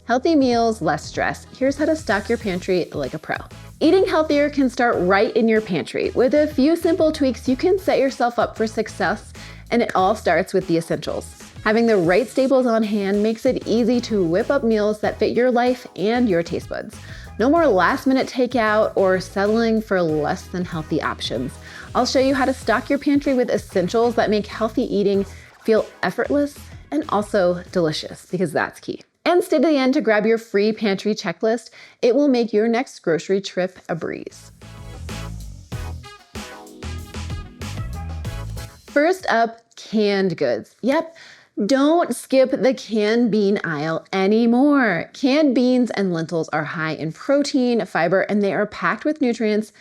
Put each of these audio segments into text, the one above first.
Healthy meals, less stress. Here's how to stock your pantry like a pro. Eating healthier can start right in your pantry. With a few simple tweaks, you can set yourself up for success, and it all starts with the essentials. Having the right staples on hand makes it easy to whip up meals that fit your life and your taste buds. No more last-minute takeout or settling for less than healthy options. I'll show you how to stock your pantry with essentials that make healthy eating feel effortless and also delicious, because that's key. And stay to the end to grab your free pantry checklist. It will make your next grocery trip a breeze. First up, canned goods. Yep, don't skip the canned bean aisle anymore. Canned beans and lentils are high in protein, fiber, and they are packed with nutrients,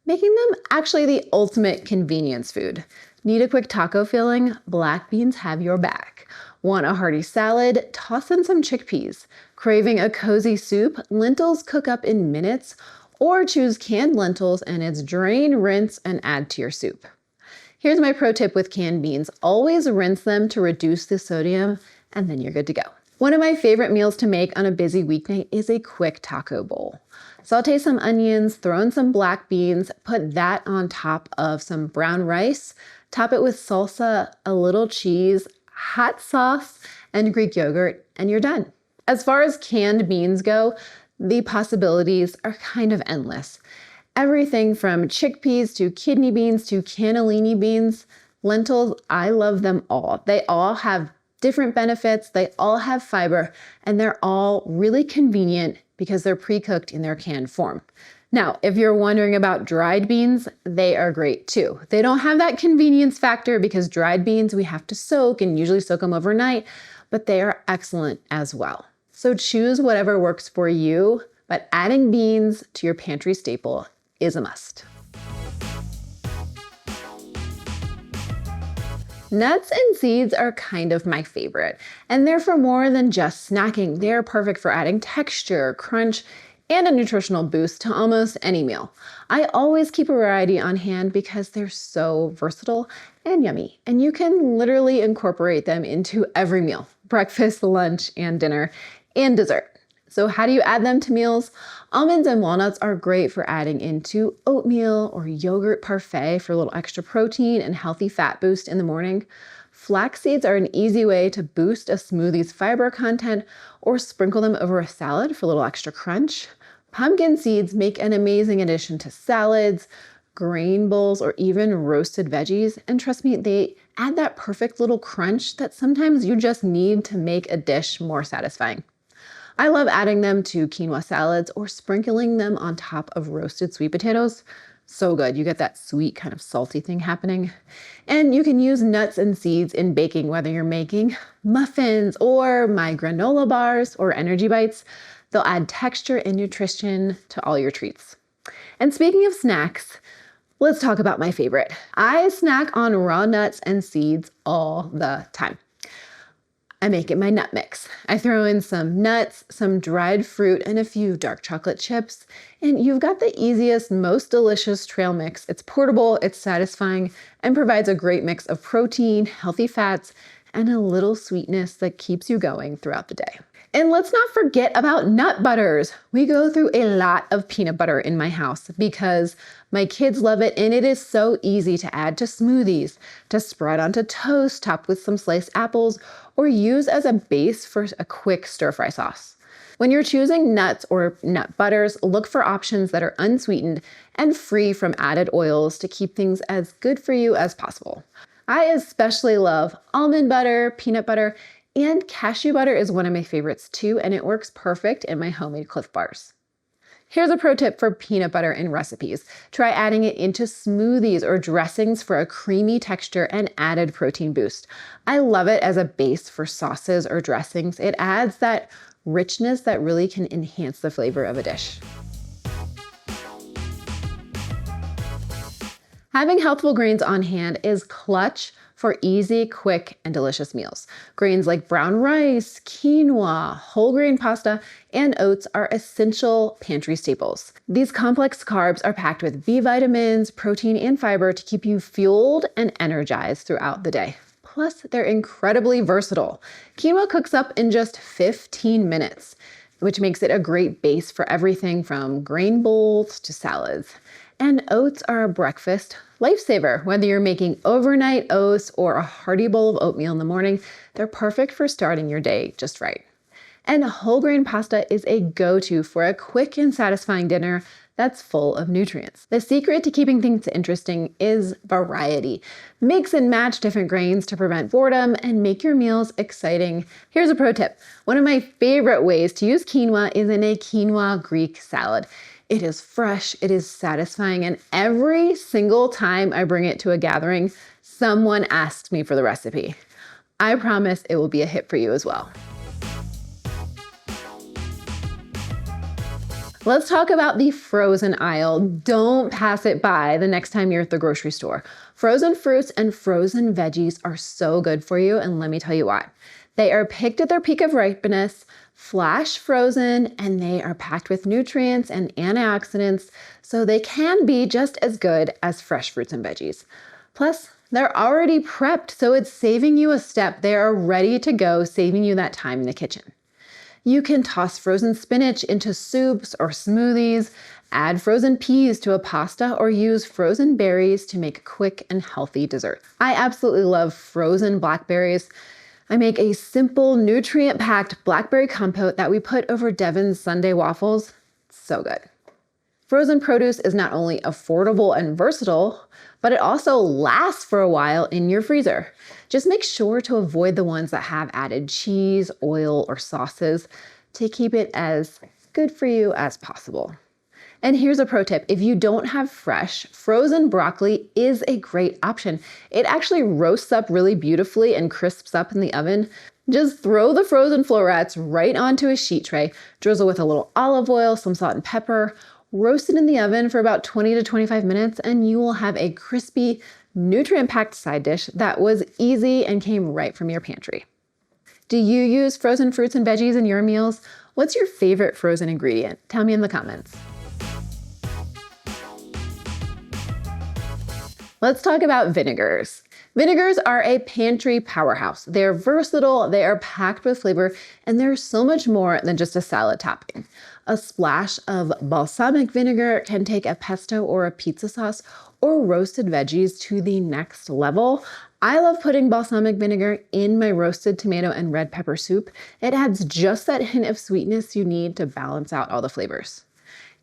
making them actually the ultimate convenience food. Need a quick taco filling? Black beans have your back. Want a hearty salad? Toss in some chickpeas. Craving a cozy soup? Lentils cook up in minutes. Or choose canned lentils and it's drain, rinse, and add to your soup. Here's my pro tip with canned beans. Always rinse them to reduce the sodium, and then you're good to go. One of my favorite meals to make on a busy weeknight is a quick taco bowl. Saute some onions, throw in some black beans, put that on top of some brown rice, top it with salsa, a little cheese, hot sauce, and Greek yogurt, and you're done. As far as canned beans go, the possibilities are kind of endless. Everything from chickpeas to kidney beans to cannellini beans, lentils, I love them all. They all have different benefits, they all have fiber, and they're all really convenient because they're pre-cooked in their canned form. Now, if you're wondering about dried beans, they are great too. They don't have that convenience factor because dried beans we have to soak and usually soak them overnight, but they are excellent as well. So choose whatever works for you, but adding beans to your pantry staple is a must. Nuts and seeds are kind of my favorite, and they're for more than just snacking. They're perfect for adding texture, crunch, and a nutritional boost to almost any meal. I always keep a variety on hand because they're so versatile and yummy, and you can literally incorporate them into every meal: breakfast, lunch, and dinner, and dessert. So how do you add them to meals? Almonds and walnuts are great for adding into oatmeal or yogurt parfait for a little extra protein and healthy fat boost in the morning. Flax seeds are an easy way to boost a smoothie's fiber content or sprinkle them over a salad for a little extra crunch. Pumpkin seeds make an amazing addition to salads, grain bowls, or even roasted veggies. And trust me, they add that perfect little crunch that sometimes you just need to make a dish more satisfying. I love adding them to quinoa salads or sprinkling them on top of roasted sweet potatoes. So good. You get that sweet kind of salty thing happening. And you can use nuts and seeds in baking, whether you're making muffins or my granola bars or energy bites. They'll add texture and nutrition to all your treats. And speaking of snacks, let's talk about my favorite. I snack on raw nuts and seeds all the time. I make it my nut mix. I throw in some nuts, some dried fruit, and a few dark chocolate chips, and you've got the easiest, most delicious trail mix. It's portable, it's satisfying, and provides a great mix of protein, healthy fats, and a little sweetness that keeps you going throughout the day. And let's not forget about nut butters. We go through a lot of peanut butter in my house because my kids love it, and it is so easy to add to smoothies, to spread onto toast, topped with some sliced apples, or use as a base for a quick stir-fry sauce. When you're choosing nuts or nut butters, look for options that are unsweetened and free from added oils to keep things as good for you as possible. I especially love almond butter, peanut butter, and cashew butter is one of my favorites too, and it works perfect in my homemade Clif Bars. Here's a pro tip for peanut butter in recipes. Try adding it into smoothies or dressings for a creamy texture and added protein boost. I love it as a base for sauces or dressings. It adds that richness that really can enhance the flavor of a dish. Having healthful grains on hand is clutch for easy, quick, and delicious meals. Grains like brown rice, quinoa, whole grain pasta, and oats are essential pantry staples. These complex carbs are packed with B vitamins, protein, and fiber to keep you fueled and energized throughout the day. Plus, they're incredibly versatile. Quinoa cooks up in just 15 minutes. which makes it a great base for everything from grain bowls to salads. And oats are a breakfast lifesaver. Whether you're making overnight oats or a hearty bowl of oatmeal in the morning, they're perfect for starting your day just right. And whole grain pasta is a go-to for a quick and satisfying dinner that's full of nutrients. The secret to keeping things interesting is variety. Mix and match different grains to prevent boredom and make your meals exciting. Here's a pro tip. One of my favorite ways to use quinoa is in a quinoa Greek salad. It is fresh, it is satisfying, and every single time I bring it to a gathering, someone asks me for the recipe. I promise it will be a hit for you as well. Let's talk about the frozen aisle. Don't pass it by the next time you're at the grocery store. Frozen fruits and frozen veggies are so good for you, and let me tell you why. They are picked at their peak of ripeness, flash frozen, and they are packed with nutrients and antioxidants, so they can be just as good as fresh fruits and veggies. Plus, they're already prepped, so it's saving you a step. They are ready to go, saving you that time in the kitchen. You can toss frozen spinach into soups or smoothies, add frozen peas to a pasta, or use frozen berries to make quick and healthy desserts. I absolutely love frozen blackberries. I make a simple, nutrient-packed blackberry compote that we put over Devon's Sunday waffles. It's so good. Frozen produce is not only affordable and versatile, but it also lasts for a while in your freezer. Just make sure to avoid the ones that have added cheese, oil, or sauces to keep it as good for you as possible. And here's a pro tip. If you don't have fresh, frozen broccoli is a great option. It actually roasts up really beautifully and crisps up in the oven. Just throw the frozen florets right onto a sheet tray, drizzle with a little olive oil, some salt and pepper, roast it in the oven for about 20 to 25 minutes, and you will have a crispy, nutrient-packed side dish that was easy and came right from your pantry. Do you use frozen fruits and veggies in your meals? What's your favorite frozen ingredient? Tell me in the comments. Let's talk about vinegars. Vinegars are a pantry powerhouse. They're versatile, they are packed with flavor, and they're so much more than just a salad topping. A splash of balsamic vinegar can take a pesto or a pizza sauce or roasted veggies to the next level. I love putting balsamic vinegar in my roasted tomato and red pepper soup. It adds just that hint of sweetness you need to balance out all the flavors.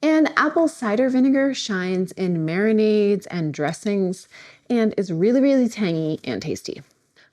And apple cider vinegar shines in marinades and dressings and is really, really tangy and tasty.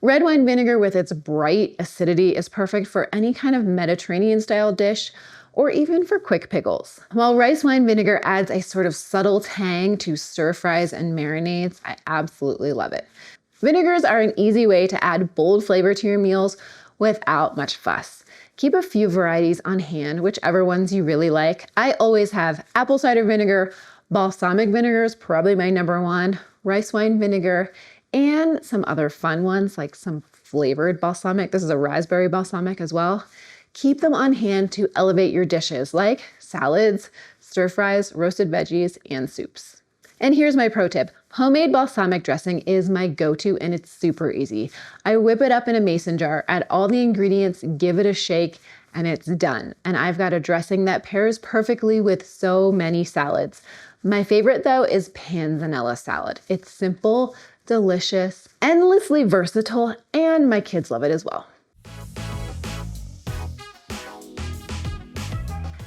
Red wine vinegar with its bright acidity is perfect for any kind of Mediterranean style dish or even for quick pickles. While rice wine vinegar adds a sort of subtle tang to stir fries and marinades, I absolutely love it. Vinegars are an easy way to add bold flavor to your meals without much fuss. Keep a few varieties on hand, whichever ones you really like. I always have apple cider vinegar, balsamic vinegar is probably my number one, rice wine vinegar, and some other fun ones like some flavored balsamic. This is a raspberry balsamic as well. Keep them on hand to elevate your dishes like salads, stir fries, roasted veggies, and soups. And here's my pro tip. Homemade balsamic dressing is my go-to and it's super easy. I whip it up in a mason jar, add all the ingredients, give it a shake, and it's done. And I've got a dressing that pairs perfectly with so many salads. My favorite though is panzanella salad. It's simple, delicious, endlessly versatile, and my kids love it as well.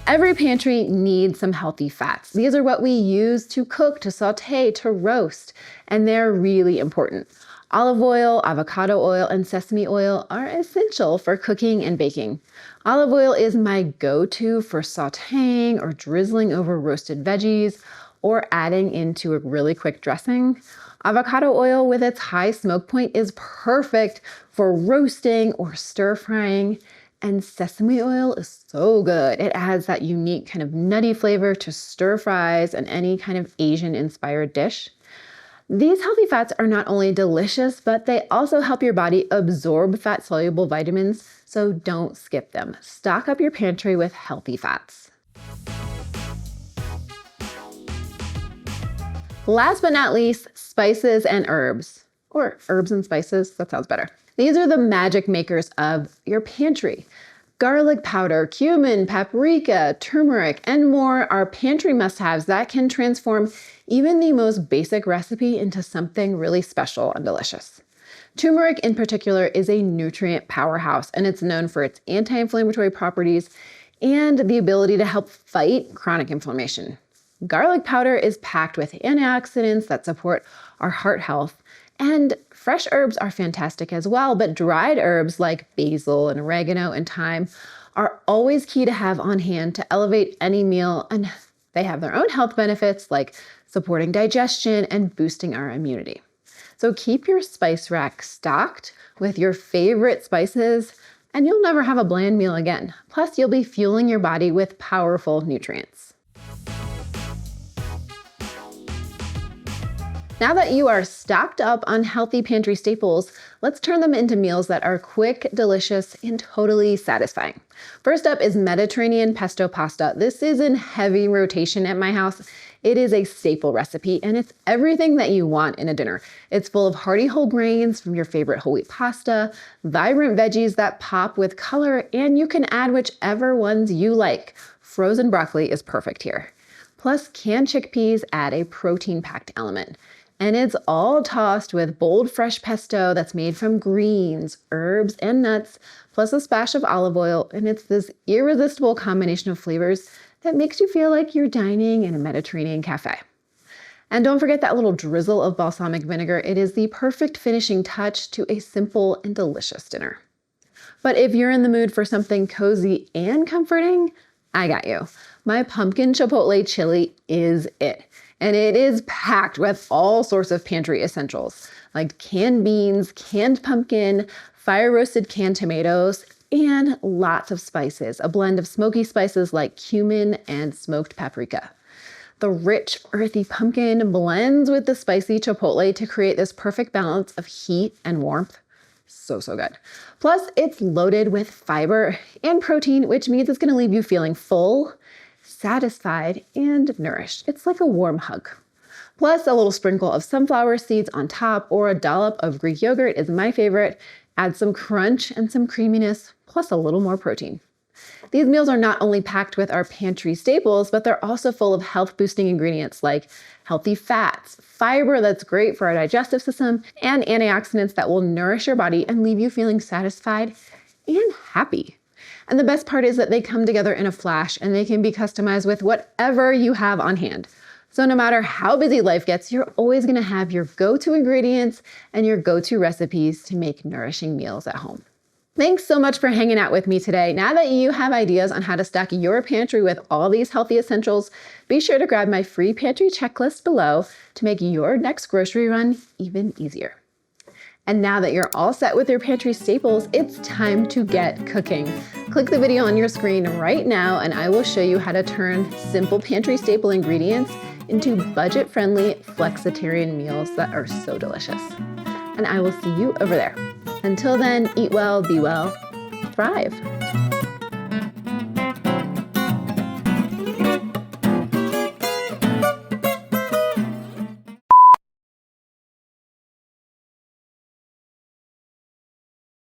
Every pantry needs some healthy fats. These are what we use to cook, to saute, to roast, and they're really important. Olive oil, avocado oil, and sesame oil are essential for cooking and baking. Olive oil is my go-to for sauteing or drizzling over roasted veggies or adding into a really quick dressing. Avocado oil with its high smoke point is perfect for roasting or stir frying. And sesame oil is so good. It adds that unique kind of nutty flavor to stir fries and any kind of Asian inspired dish. These healthy fats are not only delicious, but they also help your body absorb fat soluble vitamins, so don't skip them. Stock up your pantry with healthy fats. Last but not least, spices and herbs, or herbs and spices, that sounds better. These are the magic makers of your pantry. Garlic powder, cumin, paprika, turmeric, and more are pantry must-haves that can transform even the most basic recipe into something really special and delicious. Turmeric in particular is a nutrient powerhouse, and it's known for its anti-inflammatory properties and the ability to help fight chronic inflammation. Garlic powder is packed with antioxidants that support our heart health, and fresh herbs are fantastic as well, but dried herbs like basil and oregano and thyme are always key to have on hand to elevate any meal, and they have their own health benefits like supporting digestion and boosting our immunity. So keep your spice rack stocked with your favorite spices, and you'll never have a bland meal again. Plus, you'll be fueling your body with powerful nutrients. Now that you are stocked up on healthy pantry staples, let's turn them into meals that are quick, delicious, and totally satisfying. First up is Mediterranean pesto pasta. This is in heavy rotation at my house. It is a staple recipe, and it's everything that you want in a dinner. It's full of hearty whole grains from your favorite whole wheat pasta, vibrant veggies that pop with color, and you can add whichever ones you like. Frozen broccoli is perfect here. Plus, canned chickpeas add a protein-packed element. And it's all tossed with bold fresh pesto that's made from greens, herbs, and nuts, plus a splash of olive oil, and it's this irresistible combination of flavors that makes you feel like you're dining in a Mediterranean cafe. And don't forget that little drizzle of balsamic vinegar. It is the perfect finishing touch to a simple and delicious dinner. But if you're in the mood for something cozy and comforting, I got you. My pumpkin chipotle chili is it. And it is packed with all sorts of pantry essentials like canned beans, canned pumpkin, fire-roasted canned tomatoes, and lots of spices, a blend of smoky spices like cumin and smoked paprika. The rich, earthy pumpkin blends with the spicy chipotle to create this perfect balance of heat and warmth. So good. Plus, it's loaded with fiber and protein, which means it's going to leave you feeling full, satisfied, and nourished. It's like a warm hug. Plus, a little sprinkle of sunflower seeds on top or a dollop of Greek yogurt is my favorite. Add some crunch and some creaminess, plus a little more protein. These meals are not only packed with our pantry staples, but they're also full of health-boosting ingredients like healthy fats, fiber that's great for our digestive system, and antioxidants that will nourish your body and leave you feeling satisfied and happy. And the best part is that they come together in a flash and they can be customized with whatever you have on hand. So no matter how busy life gets, you're always going to have your go-to ingredients and your go-to recipes to make nourishing meals at home. Thanks so much for hanging out with me today. Now that you have ideas on how to stock your pantry with all these healthy essentials, be sure to grab my free pantry checklist below to make your next grocery run even easier. And now that you're all set with your pantry staples, it's time to get cooking. Click the video on your screen right now and I will show you how to turn simple pantry staple ingredients into budget-friendly flexitarian meals that are so delicious. And I will see you over there. Until then, eat well, be well, thrive.